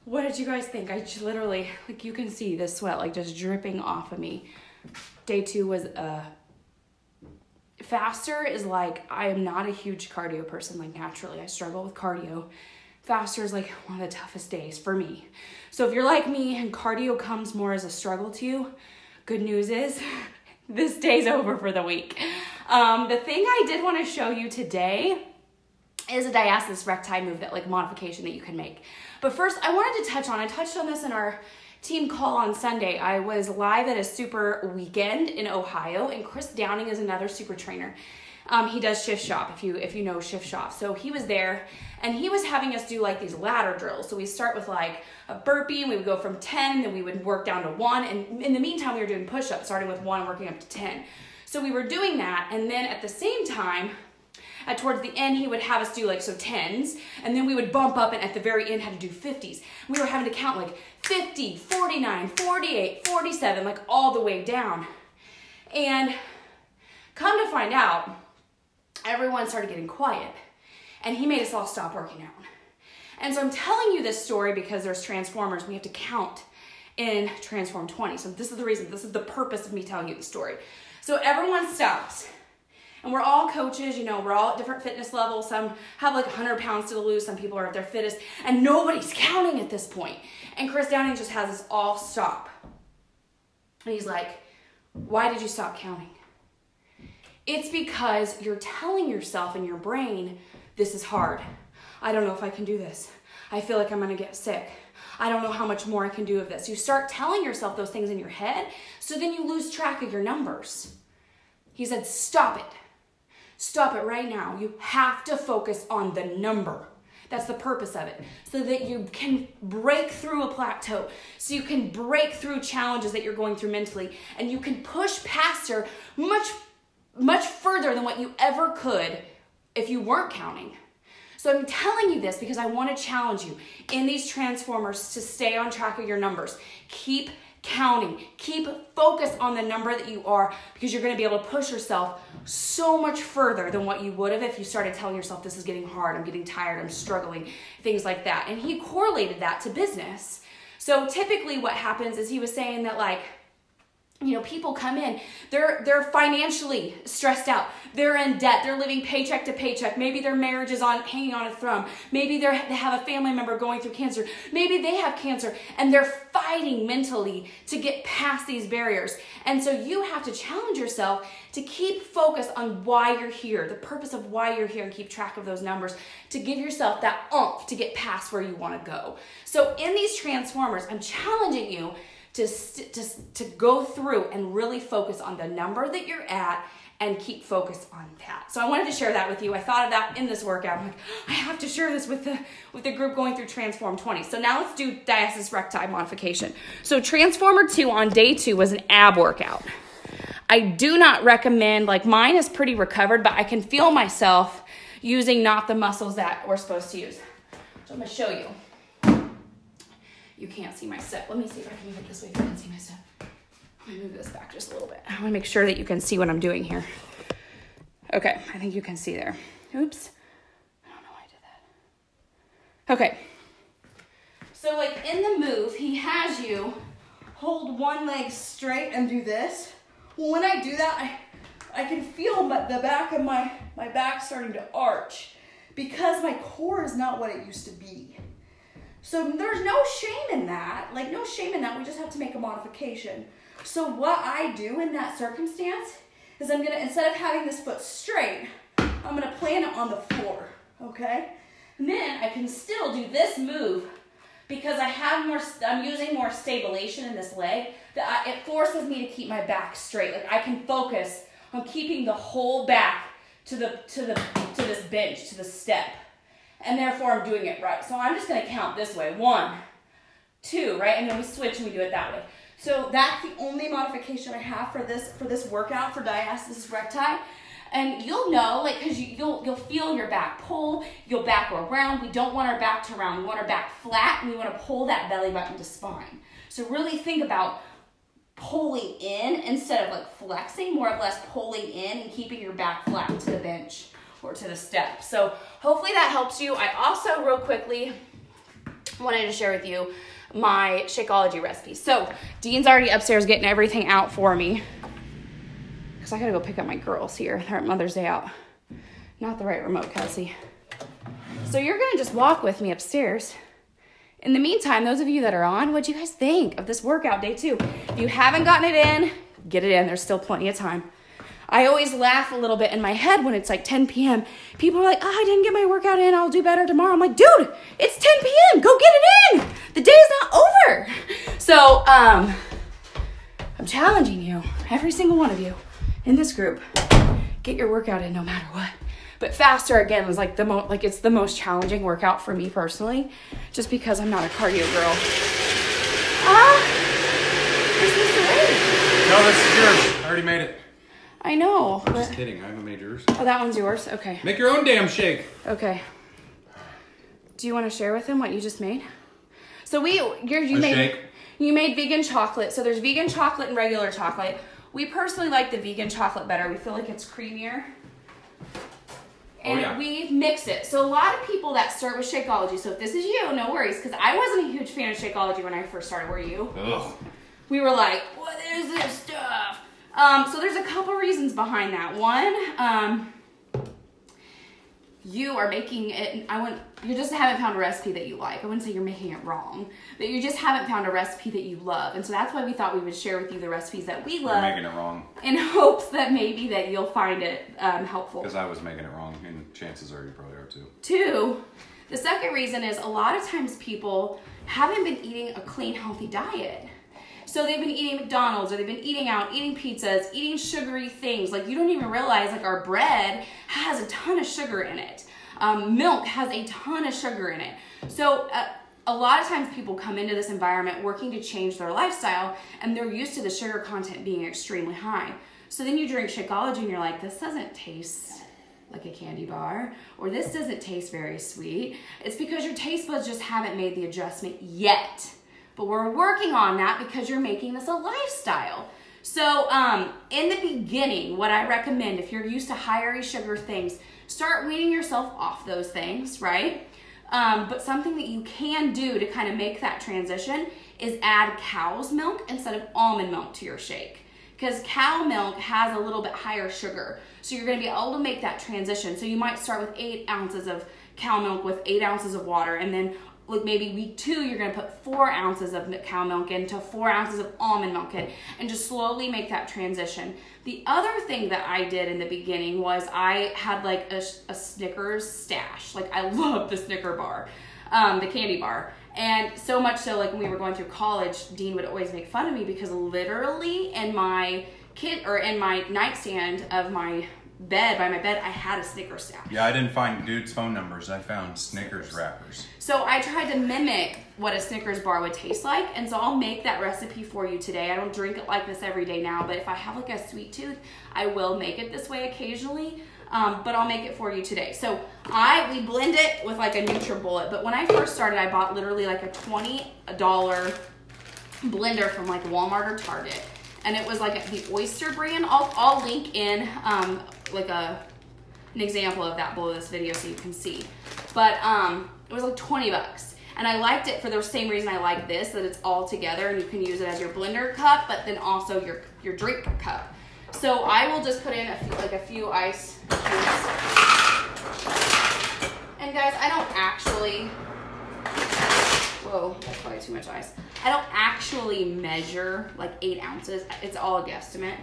What did you guys think? I just literally, like you can see the sweat like just dripping off of me. Day 2 was faster is like, I am not a huge cardio person, like naturally I struggle with cardio. Faster is like one of the toughest days for me. So if you're like me and cardio comes more as a struggle to you, good news is this day's over for the week. The thing I did want to show you today is a diastasis recti move, that like modification that you can make. But first I wanted to touch on, I touched on this in our team call on Sunday. I was live at a super weekend in Ohio, and Chris Downing is another super trainer. He does Shift Shop, if you know Shift Shop. So he was there, and he was having us do like these ladder drills. So we start with like a burpee, and we would go from 10, then we would work down to 1. And in the meantime, we were doing push-ups, starting with 1, working up to 10. So we were doing that, and then at the same time, towards the end, he would have us do like, so 10s, and then we would bump up, and at the very end had to do 50s. We were having to count like 50, 49, 48, 47, like all the way down. And come to find out, everyone started getting quiet, and he made us all stop working out. And so I'm telling you this story because there's transformers. We have to count in Transform 20. So this is the reason, this is the purpose of me telling you the story. So everyone stops. And we're all coaches, you know, we're all at different fitness levels. Some have like 100 pounds to lose. Some people are at their fittest, and nobody's counting at this point. And Chris Downing just has us all stop. And he's like, why did you stop counting? It's because you're telling yourself in your brain, this is hard. I don't know if I can do this. I feel like I'm gonna get sick. I don't know how much more I can do of this. You start telling yourself those things in your head, so then you lose track of your numbers. He said, stop it. Stop it right now. You have to focus on the number. That's the purpose of it, so that you can break through a plateau, so you can break through challenges that you're going through mentally, and you can push past her much further than what you ever could if you weren't counting. So I'm telling you this because I want to challenge you in these transformers to stay on track of your numbers. Keep counting. Keep focus on the number that you are, because you're going to be able to push yourself so much further than what you would have if you started telling yourself, this is getting hard, I'm getting tired, I'm struggling, things like that. And he correlated that to business. So typically what happens is, he was saying that, like, you know, people come in, they're financially stressed out. They're in debt. They're living paycheck to paycheck. Maybe their marriage is hanging on a thumb. Maybe they have a family member going through cancer. Maybe they have cancer, and they're fighting mentally to get past these barriers. And so you have to challenge yourself to keep focused on why you're here, the purpose of why you're here, and keep track of those numbers to give yourself that oomph to get past where you want to go. So in these transformers, I'm challenging you to go through and really focus on the number that you're at and keep focused on that. So I wanted to share that with you. I thought of that in this workout. I'm like, I have to share this with the group going through Transform 20. So now let's do Diastasis Recti modification. So Transformer 2 on day 2 was an ab workout. I do not recommend, like, mine is pretty recovered, but I can feel myself using not the muscles that we're supposed to use. So I'm gonna show you. You can't see my step. Let me see if I can move it this way if you can see my step. Let me move this back just a little bit. I want to make sure that you can see what I'm doing here. Okay, I think you can see there. Oops. I don't know why I did that. Okay. So, like, in the move, he has you hold one leg straight and do this. Well, when I do that, I can feel the back of my back starting to arch, because my core is not what it used to be. So there's no shame in that, like, no shame in that. We just have to make a modification. So what I do in that circumstance is I'm gonna, instead of having this foot straight, I'm gonna plant it on the floor, okay? And then I can still do this move because I'm using more stabilization in this leg, that it forces me to keep my back straight. Like, I can focus on keeping the whole back to this bench, to the step. And therefore I'm doing it right. So I'm just gonna count this way. 1, 2, right? And then we switch and we do it that way. So that's the only modification I have for this workout for Diastasis Recti. And you'll know, like, because you'll feel your back pull, you'll back around. We don't want our back to round. We want our back flat, and we want to pull that belly button to spine. So really think about pulling in instead of, like, flexing, more or less pulling in and keeping your back flat to the bench or to the step. So hopefully that helps you. I also, real quickly, wanted to share with you my Shakeology recipe. So Dean's already upstairs getting everything out for me because I gotta go pick up my girls here. They're at Mother's Day out. Not the right remote, Kelsey. So you're gonna just walk with me upstairs. In the meantime, those of you that are on, what'd you guys think of this workout day 2? If you haven't gotten it in, get it in. There's still plenty of time. I always laugh a little bit in my head when it's like 10 p.m. People are like, oh, I didn't get my workout in. I'll do better tomorrow. I'm like, dude, it's 10 p.m. Go get it in. The day is not over. So I'm challenging you, every single one of you in this group, get your workout in no matter what. But faster, again, was like it's the most challenging workout for me personally, just because I'm not a cardio girl. This is great. No, this is yours. I already made it. I know. I'm just kidding. I haven't made yours. Oh, that one's yours? Okay. Make your own damn shake. Okay. Do you want to share with them what you just made? So you made vegan chocolate. So there's vegan chocolate and regular chocolate. We personally like the vegan chocolate better. We feel like it's creamier. And we mix it. So a lot of people that start with Shakeology, so if this is you, no worries, because I wasn't a huge fan of Shakeology when I first started, were you? Ugh. We were like, what is this stuff? So there's a couple reasons behind that. One, you are making it, you just haven't found a recipe that you like. I wouldn't say you're making it wrong, but you just haven't found a recipe that you love. And so that's why we thought we would share with you the recipes that we love. You're making it wrong. In hopes that maybe that you'll find it helpful. Because I was making it wrong, and chances are you probably are too. 2, the second reason is a lot of times people haven't been eating a clean, healthy diet. So they've been eating McDonald's, or they've been eating out, eating pizzas, eating sugary things. Like, you don't even realize, like, our bread has a ton of sugar in it. Milk has a ton of sugar in it. So a lot of times people come into this environment working to change their lifestyle, and they're used to the sugar content being extremely high. So then you drink Shakeology and you're like, this doesn't taste like a candy bar, or this doesn't taste very sweet. It's because your taste buds just haven't made the adjustment yet. But we're working on that because you're making this a lifestyle. So in the beginning, what I recommend, if you're used to higher sugar things, start weaning yourself off those things, right? But something that you can do to kind of make that transition is add cow's milk instead of almond milk to your shake. Because cow milk has a little bit higher sugar. So you're gonna be able to make that transition. So you might start with 8 ounces of cow milk with 8 ounces of water, and then like maybe week 2, you're gonna put 4 ounces of cow milk into 4 ounces of almond milk in, and just slowly make that transition. The other thing that I did in the beginning was I had like a Snickers stash. Like, I love the Snicker bar, the candy bar. And so much so, like, when we were going through college, Dean would always make fun of me because literally in my nightstand of my bed, by my bed, I had a Snickers stash. Yeah, I didn't find dudes' phone numbers. I found Snickers wrappers. So I tried to mimic what a Snickers bar would taste like, and so I'll make that recipe for you today. I don't drink it like this every day now, but if I have like a sweet tooth, I will make it this way occasionally, but I'll make it for you today. So we blend it with like a NutriBullet, but when I first started, I bought literally like a $20 blender from like Walmart or Target, and it was like the Oyster brand. I'll link in like an example of that below this video so you can see. But it was like 20 bucks. And I liked it for the same reason I like this, that it's all together and you can use it as your blender cup, but then also your drink cup. So I will just put in a few ice cubes. And guys, I don't actually, whoa, that's probably too much ice. I don't actually measure like 8 ounces. It's all a guesstimate.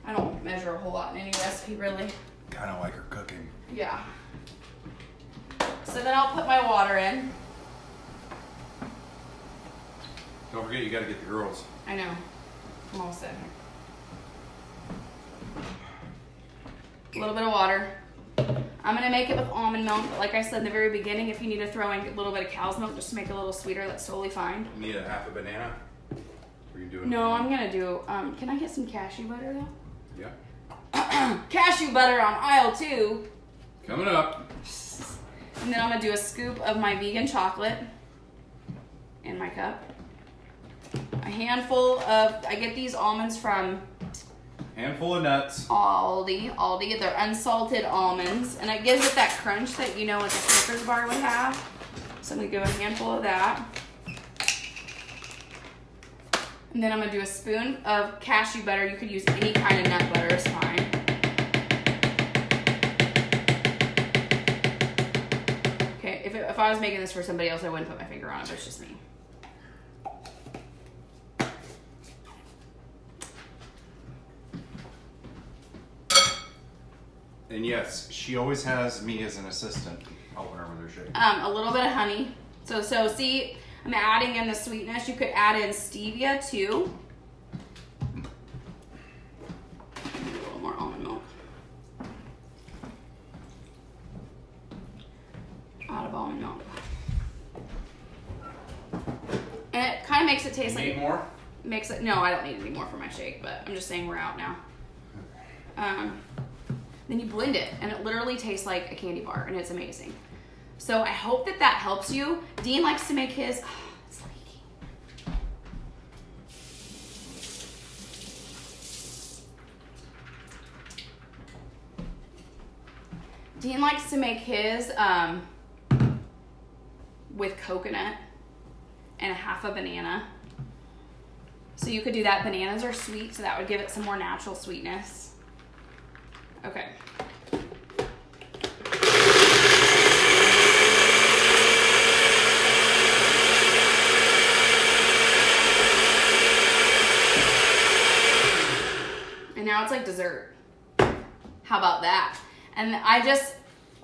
I don't measure a whole lot in any recipe, really. Kind of like her cooking. Yeah. So then I'll put my water in. Don't forget, you got to get the girls. I know. I'm all set here. A little bit of water. I'm going to make it with almond milk. But like I said in the very beginning, if you need to throw in a little bit of cow's milk just to make it a little sweeter, that's totally fine. You need a half a banana? Or you doing No, I'm going to do, can I get some cashew butter though? Yeah. Cashew butter on aisle 2. Coming up. And then I'm going to do a scoop of my vegan chocolate in my cup. A handful of, I get these almonds from Handful of nuts. Aldi. They're unsalted almonds. And it gives it that crunch that, you know, like a Snickers bar would have. So I'm gonna give a handful of that. And then I'm gonna do a spoon of cashew butter. You could use any kind of nut butter, it's fine. Okay, if I was making this for somebody else, I wouldn't put my finger on it, but it's just me. And yes, she always has me as an assistant helping her with her shake. A little bit of honey. So see, I'm adding in the sweetness. You could add in stevia too. A little more almond milk. Out of almond milk. And it kind of makes it taste like... You need more? Makes it... No, I don't need any more for my shake, but I'm just saying we're out now. Then you blend it, and it literally tastes like a candy bar, and it's amazing. So I hope that that helps you. Dean likes to make his... Oh, it's leaking. Dean likes to make his with coconut and a half a banana. So you could do that. Bananas are sweet, so that would give it some more natural sweetness. Okay. And now it's like dessert. How about that? And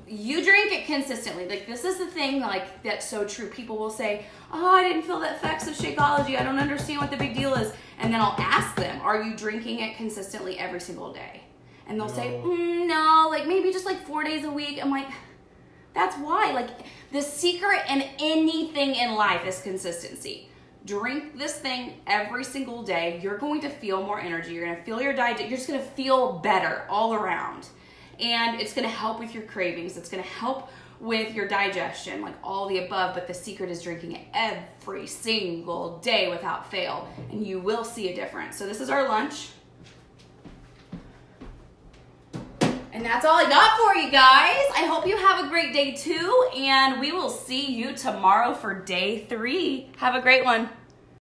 you drink it consistently. Like, this is the thing, like, that's so true. People will say, oh, I didn't feel the effects of Shakeology. I don't understand what the big deal is. And then I'll ask them, are you drinking it consistently every single day? And they'll say, no, like maybe just like 4 days a week. I'm like, that's why. Like, the secret in anything in life is consistency. Drink this thing every single day. You're going to feel more energy. You're going to feel your diet. You're just going to feel better all around. And it's going to help with your cravings. It's going to help with your digestion, like all the above. But the secret is drinking it every single day without fail. And you will see a difference. So this is our lunch. And that's all I got for you guys. I hope you have a great day too, and we will see you tomorrow for day 3. Have a great one.